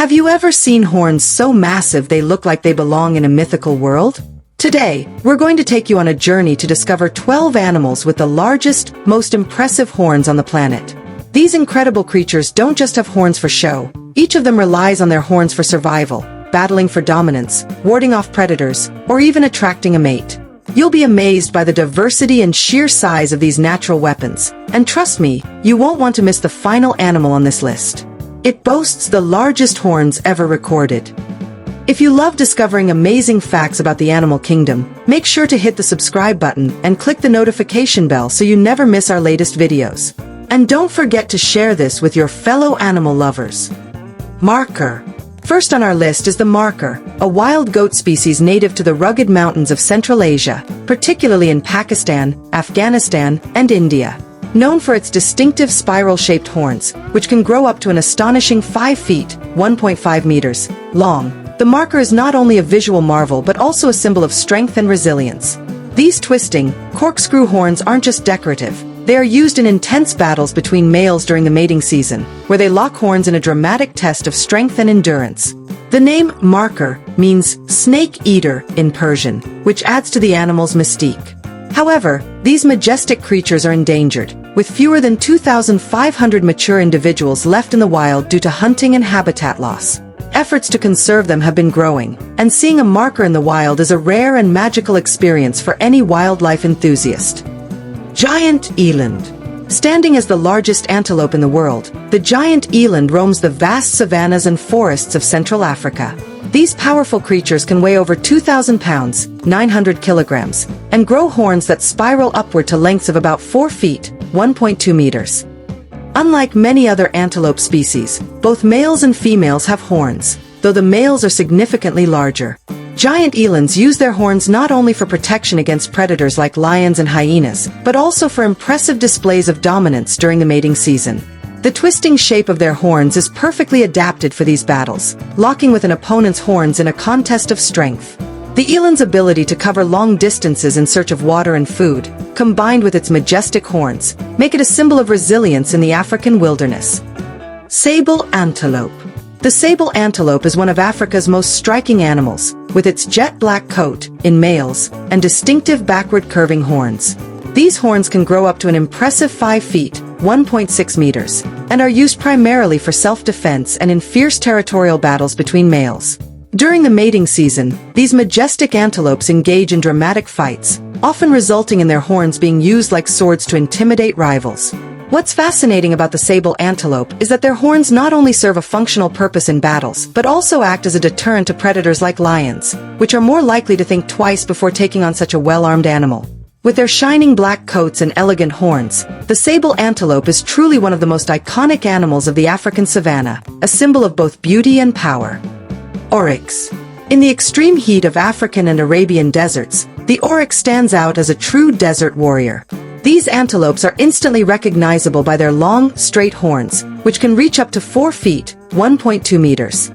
Have you ever seen horns so massive they look like they belong in a mythical world? Today, we're going to take you on a journey to discover 12 animals with the largest, most impressive horns on the planet. These incredible creatures don't just have horns for show. Each of them relies on their horns for survival, battling for dominance, warding off predators, or even attracting a mate. You'll be amazed by the diversity and sheer size of these natural weapons. And trust me, you won't want to miss the final animal on this list. It boasts the largest horns ever recorded. If you love discovering amazing facts about the animal kingdom, make sure to hit the subscribe button and click the notification bell so you never miss our latest videos. And don't forget to share this with your fellow animal lovers. Markhor. First on our list is the markhor, a wild goat species native to the rugged mountains of Central Asia, particularly in Pakistan, Afghanistan, and India. Known for its distinctive spiral-shaped horns, which can grow up to an astonishing 5 feet, 1.5 meters, long, the markhor is not only a visual marvel but also a symbol of strength and resilience. These twisting, corkscrew horns aren't just decorative. They are used in intense battles between males during the mating season, where they lock horns in a dramatic test of strength and endurance. The name markhor means snake eater in Persian, which adds to the animal's mystique. However, these majestic creatures are endangered, with fewer than 2,500 mature individuals left in the wild due to hunting and habitat loss. Efforts to conserve them have been growing, and seeing a markhor in the wild is a rare and magical experience for any wildlife enthusiast. Giant eland. Standing as the largest antelope in the world, the giant eland roams the vast savannas and forests of Central Africa. These powerful creatures can weigh over 2,000 pounds, 900 kilograms, and grow horns that spiral upward to lengths of about 4 feet, 1.2 meters. Unlike many other antelope species, both males and females have horns, though the males are significantly larger. Giant elands use their horns not only for protection against predators like lions and hyenas, but also for impressive displays of dominance during the mating season. The twisting shape of their horns is perfectly adapted for these battles, locking with an opponent's horns in a contest of strength. The eland's ability to cover long distances in search of water and food, combined with its majestic horns, make it a symbol of resilience in the African wilderness. Sable antelope. The sable antelope is one of Africa's most striking animals, with its jet black coat, in males, and distinctive backward curving horns. These horns can grow up to an impressive 5 feet, 1.6 meters, and are used primarily for self-defense and in fierce territorial battles between males. During the mating season, these majestic antelopes engage in dramatic fights, often resulting in their horns being used like swords to intimidate rivals. What's fascinating about the sable antelope is that their horns not only serve a functional purpose in battles, but also act as a deterrent to predators like lions, which are more likely to think twice before taking on such a well-armed animal. With their shining black coats and elegant horns, the sable antelope is truly one of the most iconic animals of the African savanna, a symbol of both beauty and power. Oryx. In the extreme heat of African and Arabian deserts, the oryx stands out as a true desert warrior. These antelopes are instantly recognizable by their long, straight horns, which can reach up to 4 feet, 1.2 meters.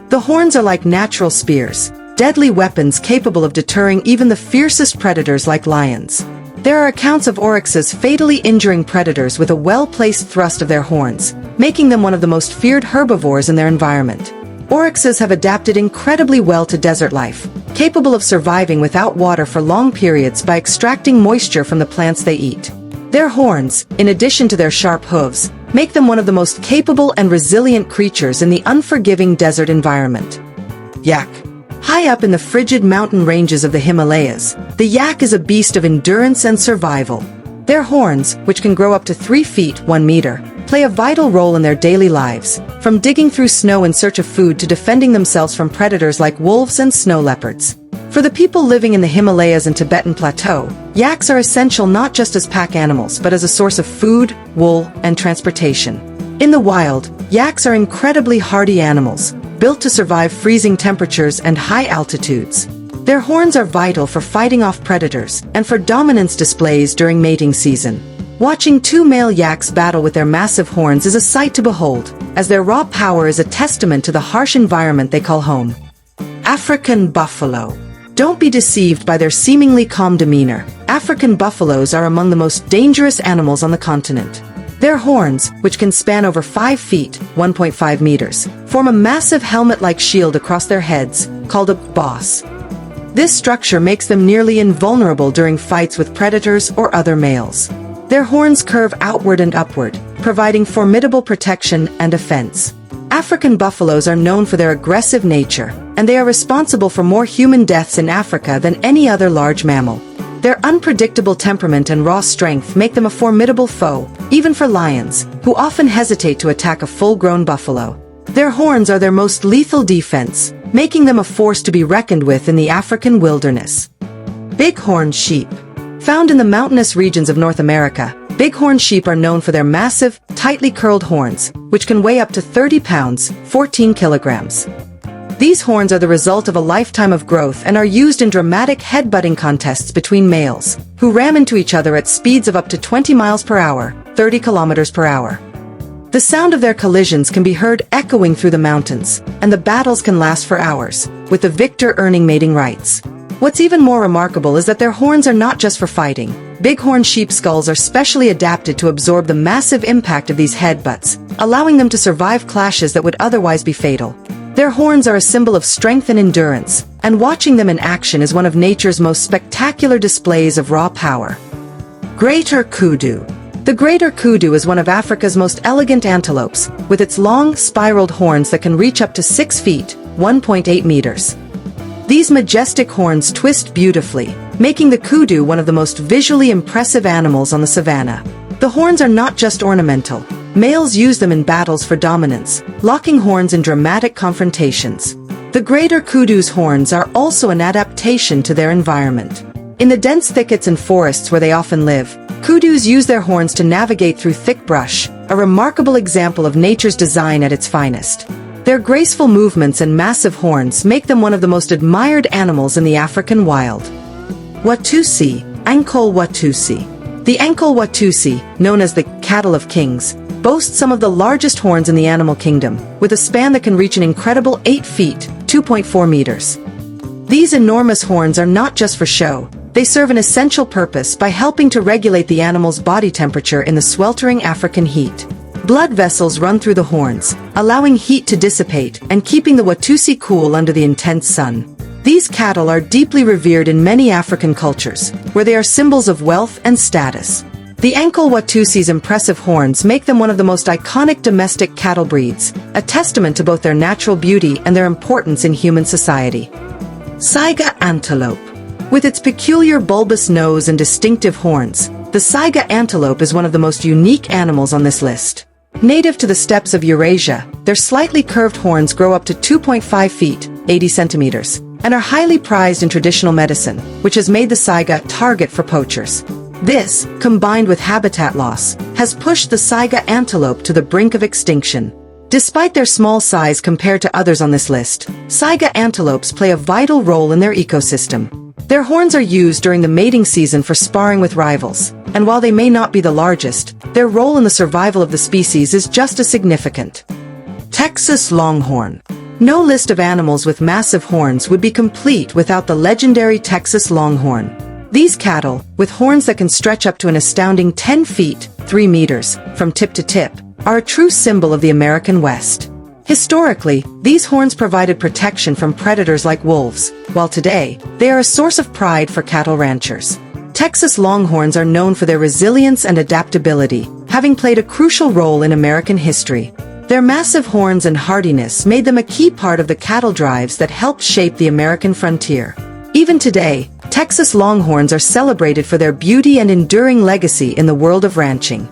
The horns are like natural spears, deadly weapons capable of deterring even the fiercest predators like lions. There are accounts of oryxes fatally injuring predators with a well-placed thrust of their horns, making them one of the most feared herbivores in their environment. Oryxes have adapted incredibly well to desert life, capable of surviving without water for long periods by extracting moisture from the plants they eat. Their horns, in addition to their sharp hooves, make them one of the most capable and resilient creatures in the unforgiving desert environment. Yak. High up in the frigid mountain ranges of the Himalayas, the yak is a beast of endurance and survival. Their horns, which can grow up to 3 feet, 1 meter, play a vital role in their daily lives, from digging through snow in search of food to defending themselves from predators like wolves and snow leopards. For the people living in the Himalayas and Tibetan Plateau, yaks are essential not just as pack animals but as a source of food, wool, and transportation. In the wild, yaks are incredibly hardy animals, built to survive freezing temperatures and high altitudes. Their horns are vital for fighting off predators and for dominance displays during mating season. Watching 2 male yaks battle with their massive horns is a sight to behold, as their raw power is a testament to the harsh environment they call home. African buffalo. Don't be deceived by their seemingly calm demeanor. African buffaloes are among the most dangerous animals on the continent. Their horns, which can span over 5 feet, 1.5 meters, form a massive helmet-like shield across their heads, called a boss. This structure makes them nearly invulnerable during fights with predators or other males. Their horns curve outward and upward, providing formidable protection and defense. African buffaloes are known for their aggressive nature, and they are responsible for more human deaths in Africa than any other large mammal. Their unpredictable temperament and raw strength make them a formidable foe, even for lions, who often hesitate to attack a full-grown buffalo. Their horns are their most lethal defense, making them a force to be reckoned with in the African wilderness. Bighorn sheep. Found in the mountainous regions of North America, bighorn sheep are known for their massive, tightly curled horns, which can weigh up to 30 pounds, 14 kilograms. These horns are the result of a lifetime of growth and are used in dramatic headbutting contests between males, who ram into each other at speeds of up to 20 miles per hour, 30 kilometers per hour. The sound of their collisions can be heard echoing through the mountains, and the battles can last for hours, with the victor earning mating rights. What's even more remarkable is that their horns are not just for fighting. Bighorn sheep skulls are specially adapted to absorb the massive impact of these headbutts, allowing them to survive clashes that would otherwise be fatal. Their horns are a symbol of strength and endurance, and watching them in action is one of nature's most spectacular displays of raw power. Greater kudu. The greater kudu is one of Africa's most elegant antelopes, with its long, spiraled horns that can reach up to 6 feet, 1.8 meters. These majestic horns twist beautifully, making the kudu one of the most visually impressive animals on the savanna. The horns are not just ornamental. Males use them in battles for dominance, locking horns in dramatic confrontations. The greater kudu's horns are also an adaptation to their environment. In the dense thickets and forests where they often live, kudus use their horns to navigate through thick brush, a remarkable example of nature's design at its finest. Their graceful movements and massive horns make them one of the most admired animals in the African wild. Watusi, Ankole Watusi. The Ankole Watusi, known as the cattle of kings, boasts some of the largest horns in the animal kingdom, with a span that can reach an incredible 8 feet, 2.4 meters. These enormous horns are not just for show, they serve an essential purpose by helping to regulate the animal's body temperature in the sweltering African heat. Blood vessels run through the horns, allowing heat to dissipate and keeping the Watusi cool under the intense sun. These cattle are deeply revered in many African cultures, where they are symbols of wealth and status. The Ankole Watusi's impressive horns make them one of the most iconic domestic cattle breeds, a testament to both their natural beauty and their importance in human society. Saiga antelope. With its peculiar bulbous nose and distinctive horns, the Saiga antelope is one of the most unique animals on this list. Native to the steppes of Eurasia, their slightly curved horns grow up to 2.5 feet, 80 centimeters, and are highly prized in traditional medicine, which has made the Saiga a target for poachers. This, combined with habitat loss, has pushed the Saiga antelope to the brink of extinction. Despite their small size compared to others on this list, Saiga antelopes play a vital role in their ecosystem. Their horns are used during the mating season for sparring with rivals, and while they may not be the largest, their role in the survival of the species is just as significant. Texas longhorn. No list of animals with massive horns would be complete without the legendary Texas longhorn. These cattle, with horns that can stretch up to an astounding 10 feet, 3 meters, from tip to tip, are a true symbol of the American West. Historically, these horns provided protection from predators like wolves, while today, they are a source of pride for cattle ranchers. Texas longhorns are known for their resilience and adaptability, having played a crucial role in American history. Their massive horns and hardiness made them a key part of the cattle drives that helped shape the American frontier. Even today, Texas longhorns are celebrated for their beauty and enduring legacy in the world of ranching.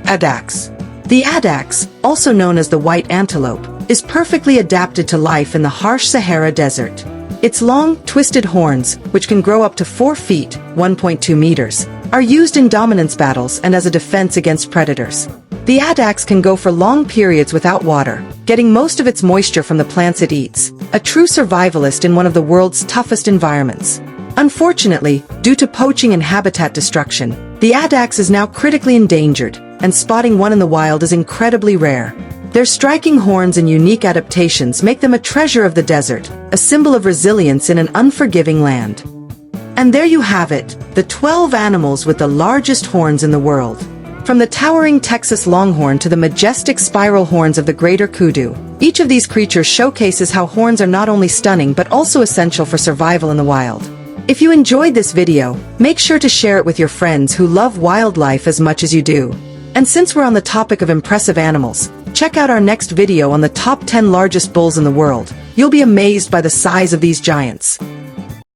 Addax. The addax, also known as the white antelope, is perfectly adapted to life in the harsh Sahara Desert. Its long, twisted horns, which can grow up to 4 feet, 1.2 meters, are used in dominance battles and as a defense against predators. The addax can go for long periods without water, getting most of its moisture from the plants it eats, a true survivalist in one of the world's toughest environments. Unfortunately, due to poaching and habitat destruction, the addax is now critically endangered, and spotting one in the wild is incredibly rare. Their striking horns and unique adaptations make them a treasure of the desert, a symbol of resilience in an unforgiving land. And there you have it, the 12 animals with the largest horns in the world. From the towering Texas longhorn to the majestic spiral horns of the greater kudu, each of these creatures showcases how horns are not only stunning but also essential for survival in the wild. If you enjoyed this video, make sure to share it with your friends who love wildlife as much as you do. And since we're on the topic of impressive animals, check out our next video on the top 10 largest bulls in the world. You'll be amazed by the size of these giants.